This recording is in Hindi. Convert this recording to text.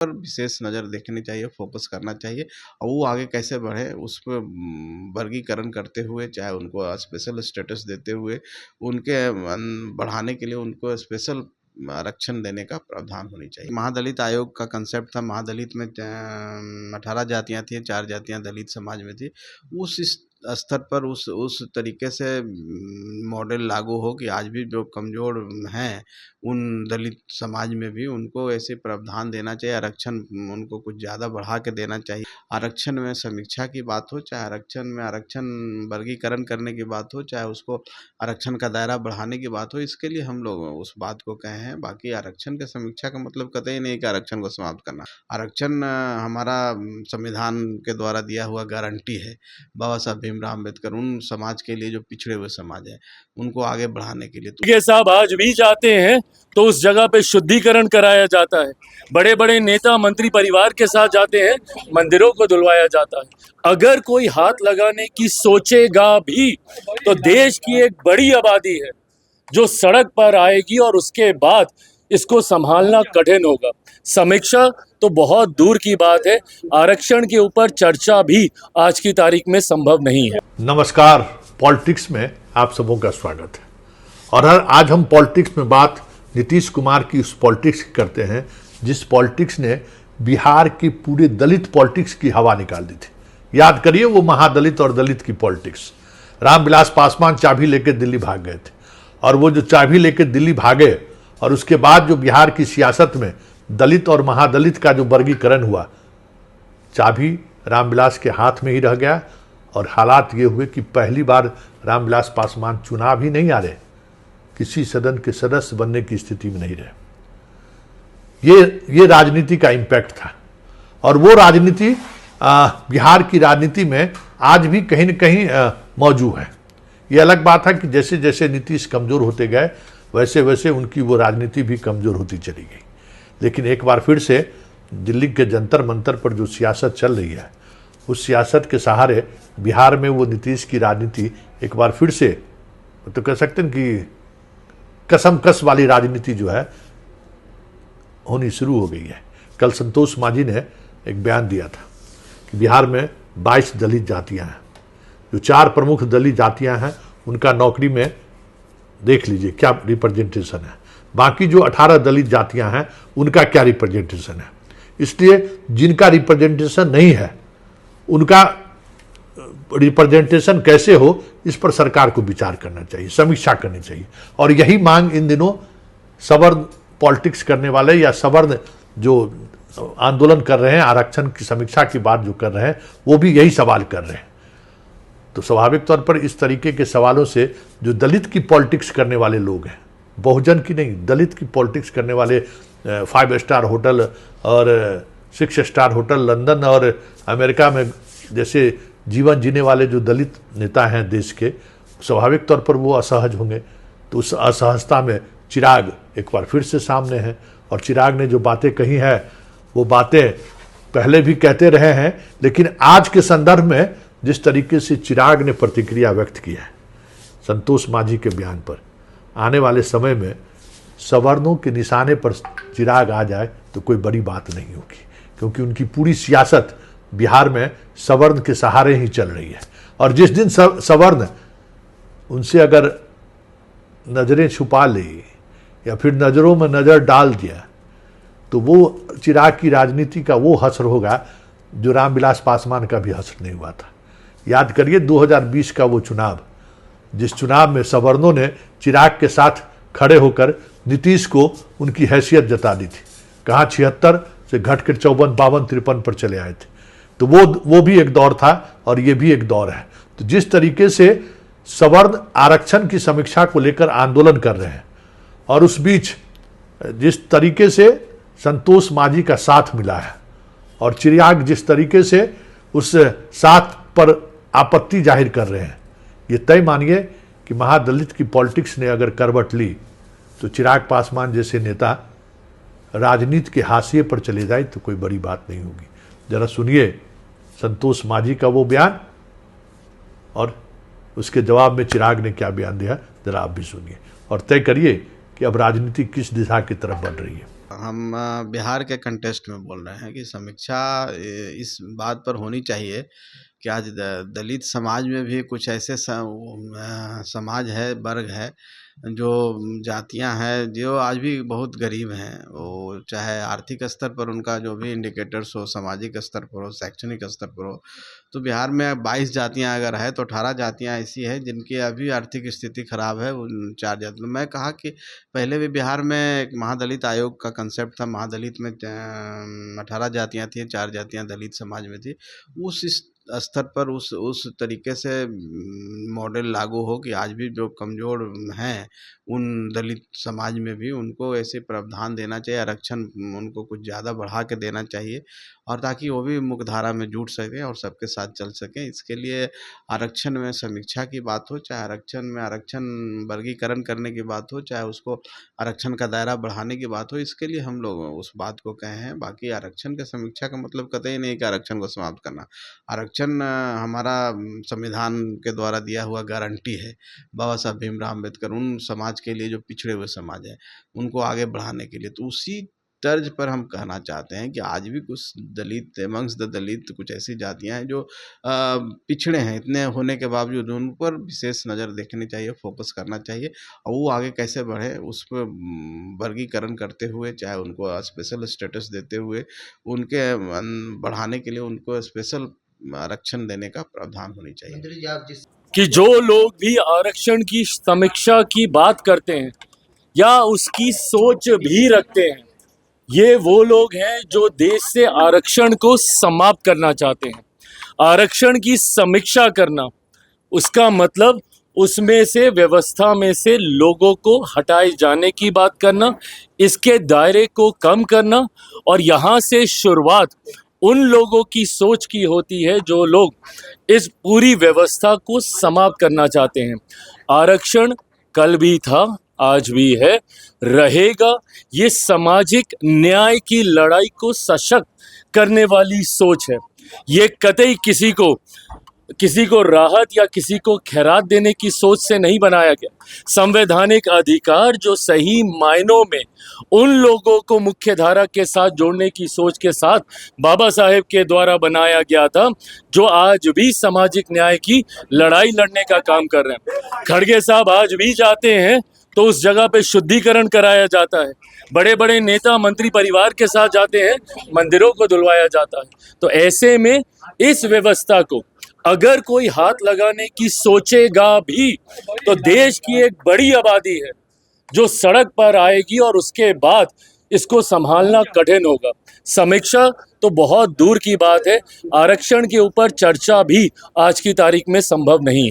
पर विशेष नज़र देखनी चाहिए, फोकस करना चाहिए और वो आगे कैसे बढ़े उस पे वर्गीकरण करते हुए, चाहे उनको स्पेशल स्टेटस देते हुए, उनके बढ़ाने के लिए उनको स्पेशल आरक्षण देने का प्रावधान होनी चाहिए। महादलित आयोग का कंसेप्ट था, महादलित में 18 जातियाँ थी, 4 जातियाँ दलित समाज में थी। उस स्तर पर उस तरीके से मॉडल लागू हो कि आज भी जो कमज़ोर हैं उन दलित समाज में भी उनको ऐसे प्रावधान देना चाहिए, आरक्षण उनको कुछ ज़्यादा बढ़ा के देना चाहिए। आरक्षण में समीक्षा की बात हो, चाहे आरक्षण वर्गीकरण करने की बात हो, चाहे उसको आरक्षण का दायरा बढ़ाने की बात हो, इसके लिए हम लोग उस बात को कहे हैं। बाकी आरक्षण की समीक्षा का मतलब कतई नहीं कि आरक्षण को समाप्त करना। आरक्षण हमारा संविधान के द्वारा दिया हुआ गारंटी है। बाबा साहब भीमराव अम्बेडकर उन समाज के लिए जो पिछड़े हुए समाज है उनको आगे बढ़ाने के लिए ये साहब आज भी जाते हैं तो उस जगह पे शुद्धिकरण कराया जाता है। बड़े बड़े नेता मंत्री परिवार के साथ जाते हैं, मंदिरों को धुलवाया जाता है। अगर कोई हाथ लगाने की सोचेगा भी तो देश की एक बड़ी आबादी है जो सड़क पर आएगी और उसके बाद इसको संभालना कठिन होगा। समीक्षा तो बहुत दूर की बात है, आरक्षण के ऊपर चर्चा भी आज की तारीख में संभव नहीं है। नमस्कार, पॉलिटिक्स में आप सबों का स्वागत है। और आज हम पॉलिटिक्स में बात नीतीश कुमार की उस पॉलिटिक्स की करते हैं जिस पॉलिटिक्स ने बिहार की पूरे दलित पॉलिटिक्स की हवा निकाल दी थी। याद करिए वो महादलित और दलित की पॉलिटिक्स। रामविलास पासवान चाबी लेकर दिल्ली भाग गए थे और वो जो चाबी लेकर दिल्ली भागे और उसके बाद जो बिहार की सियासत में दलित और महादलित का जो वर्गीकरण हुआ, चाबी रामविलास के हाथ में ही रह गया। और हालात ये हुए कि पहली बार रामविलास पासवान चुनाव ही नहीं आ रहे, किसी सदन के सदस्य बनने की स्थिति में नहीं रहे। ये राजनीति का इम्पैक्ट था। और वो राजनीति बिहार की राजनीति में आज भी कहीं न कहीं मौजूद है। ये अलग बात है कि जैसे जैसे नीतीश कमज़ोर होते गए वैसे वैसे उनकी वो राजनीति भी कमज़ोर होती चली गई। लेकिन एक बार फिर से दिल्ली के जंतर मंतर पर जो सियासत चल रही है, उस सियासत के सहारे बिहार में वो नीतीश की राजनीति एक बार फिर से, तो कह सकते हैं कि कसमकस वाली राजनीति जो है होनी शुरू हो गई है। कल संतोष मांझी ने एक बयान दिया था कि बिहार में 22 दलित जातियां हैं, जो 4 प्रमुख दलित जातियां हैं उनका नौकरी में देख लीजिए क्या रिप्रेजेंटेशन है, बाकी जो 18 दलित जातियां हैं उनका क्या रिप्रेजेंटेशन है। इसलिए जिनका रिप्रेजेंटेशन नहीं है उनका रिप्रेजेंटेशन कैसे हो, इस पर सरकार को विचार करना चाहिए, समीक्षा करनी चाहिए। और यही मांग इन दिनों सवर्ण पॉलिटिक्स करने वाले या सवर्ण जो आंदोलन कर रहे हैं, आरक्षण की समीक्षा की बात जो कर रहे हैं, वो भी यही सवाल कर रहे हैं। तो स्वाभाविक तौर पर इस तरीके के सवालों से जो दलित की पॉलिटिक्स करने वाले लोग हैं, बहुजन की नहीं, दलित की पॉलिटिक्स करने वाले 5 स्टार होटल और 6 स्टार होटल लंदन और अमेरिका में जैसे जीवन जीने वाले जो दलित नेता हैं देश के, स्वाभाविक तौर पर वो असहज होंगे। तो उस असहजता में चिराग एक बार फिर से सामने हैं। और चिराग ने जो बातें कही हैं वो बातें पहले भी कहते रहे हैं, लेकिन आज के संदर्भ में जिस तरीके से चिराग ने प्रतिक्रिया व्यक्त की है संतोष मांझी के बयान पर, आने वाले समय में सवर्णों के निशाने पर चिराग आ जाए तो कोई बड़ी बात नहीं होगी, क्योंकि उनकी पूरी सियासत बिहार में सवर्ण के सहारे ही चल रही है। और जिस दिन सवर्ण उनसे अगर नज़रें छुपा ले या फिर नज़रों में नज़र डाल दिया तो वो चिराग की राजनीति का वो हश्र होगा जो रामविलास पासवान का भी हश्र नहीं हुआ था। याद करिए 2020 का वो चुनाव, जिस चुनाव में सवर्णों ने चिराग के साथ खड़े होकर नीतीश को उनकी हैसियत जता दी थी। कहाँ 76 से घटकर 54, 52, 53 पर चले आए थे। तो वो भी एक दौर था और ये भी एक दौर है। तो जिस तरीके से सवर्ण आरक्षण की समीक्षा को लेकर आंदोलन कर रहे हैं और उस बीच जिस तरीके से संतोष मांझी का साथ मिला है और चिराग जिस तरीके से उस साथ पर आपत्ति जाहिर कर रहे हैं, ये तय मानिए कि महादलित की पॉलिटिक्स ने अगर करवट ली तो चिराग पासवान जैसे नेता राजनीति के हाशिए पर चले जाए तो कोई बड़ी बात नहीं होगी। जरा सुनिए संतोष मांझी का वो बयान और उसके जवाब में चिराग ने क्या बयान दिया, जरा आप भी सुनिए और तय करिए कि अब राजनीति किस दिशा की तरफ बढ़ रही है। हम बिहार के कंटेस्ट में बोल रहे हैं कि समीक्षा इस बात पर होनी चाहिए कि आज दलित समाज में भी कुछ ऐसे समाज है, वर्ग है, जो जातियां हैं जो आज भी बहुत गरीब हैं। वो चाहे आर्थिक स्तर पर उनका जो भी इंडिकेटर्स हो, सामाजिक स्तर पर हो, शैक्षणिक स्तर पर हो, तो बिहार में 22 जातियां अगर है तो 18 जातियां ऐसी है जिनकी अभी आर्थिक स्थिति खराब है। उन 4 जातियों में मैं कहा कि पहले भी बिहार में एक महादलित आयोग का कंसेप्ट था। महादलित में 18 जातियां थी, 4 जातियां दलित समाज में थी। उस स्तर पर उस तरीके से मॉडल लागू हो कि आज भी जो कमज़ोर हैं उन दलित समाज में भी उनको ऐसे प्रावधान देना चाहिए, आरक्षण उनको कुछ ज़्यादा बढ़ा के देना चाहिए, और ताकि वो भी मुख्यधारा में जुट सकें और सबके साथ चल सकें। इसके लिए आरक्षण में समीक्षा की बात हो, चाहे आरक्षण वर्गीकरण करने की बात हो, चाहे उसको आरक्षण का दायरा बढ़ाने की बात हो, इसके लिए हम लोग उस बात को कहे हैं। बाकी आरक्षण की समीक्षा का मतलब कतई नहीं कि आरक्षण को समाप्त करना। आरक्षण हमारा संविधान के द्वारा दिया हुआ गारंटी है। बाबा साहब भीमराव अम्बेडकर उन समाज के लिए जो पिछड़े हुए समाज है उनको आगे बढ़ाने के लिए, तो उसी तर्ज पर हम कहना चाहते हैं कि आज भी कुछ दलित, अमंग्स द दलित कुछ ऐसी जातियां हैं जो पिछड़े हैं। इतने होने के बावजूद उन पर विशेष नज़र देखनी चाहिए, फोकस करना चाहिए, और वो आगे कैसे बढ़े उस पर वर्गीकरण करते हुए, चाहे उनको स्पेशल स्टेटस देते हुए, उनके बढ़ाने के लिए उनको स्पेशल आरक्षण देने का प्रावधान होनी चाहिए। कि जो लोग भी आरक्षण की समीक्षा की बात करते हैं या उसकी सोच भी रखते हैं, ये वो लोग हैं जो देश से आरक्षण को समाप्त करना चाहते हैं। आरक्षण की समीक्षा करना, उसका मतलब उसमें से, व्यवस्था में से लोगों को हटाए जाने की बात करना, इसके दायरे को कम करना, और यहाँ से शुरुआत उन लोगों की सोच की होती है जो लोग इस पूरी व्यवस्था को समाप्त करना चाहते हैं। आरक्षण कल भी था, आज भी है, रहेगा। ये सामाजिक न्याय की लड़ाई को सशक्त करने वाली सोच है। ये कतई किसी को राहत या किसी को खैरात देने की सोच से नहीं बनाया गया। संवैधानिक अधिकार जो सही मायनों में उन लोगों को मुख्य धारा के साथ जोड़ने की सोच के साथ बाबा साहेब के द्वारा बनाया गया था, जो आज भी सामाजिक न्याय की लड़ाई लड़ने का काम कर रहे हैं। खड़गे साहब आज भी जाते हैं तो उस जगह पे शुद्धिकरण कराया जाता है। बड़े बड़े नेता मंत्री परिवार के साथ जाते हैं, मंदिरों को धुलवाया जाता है। तो ऐसे में इस व्यवस्था को अगर कोई हाथ लगाने की सोचेगा भी तो देश की एक बड़ी आबादी है जो सड़क पर आएगी, और उसके बाद इसको संभालना कठिन होगा। समीक्षा तो बहुत दूर की बात है, आरक्षण के ऊपर चर्चा भी आज की तारीख में संभव नहीं है।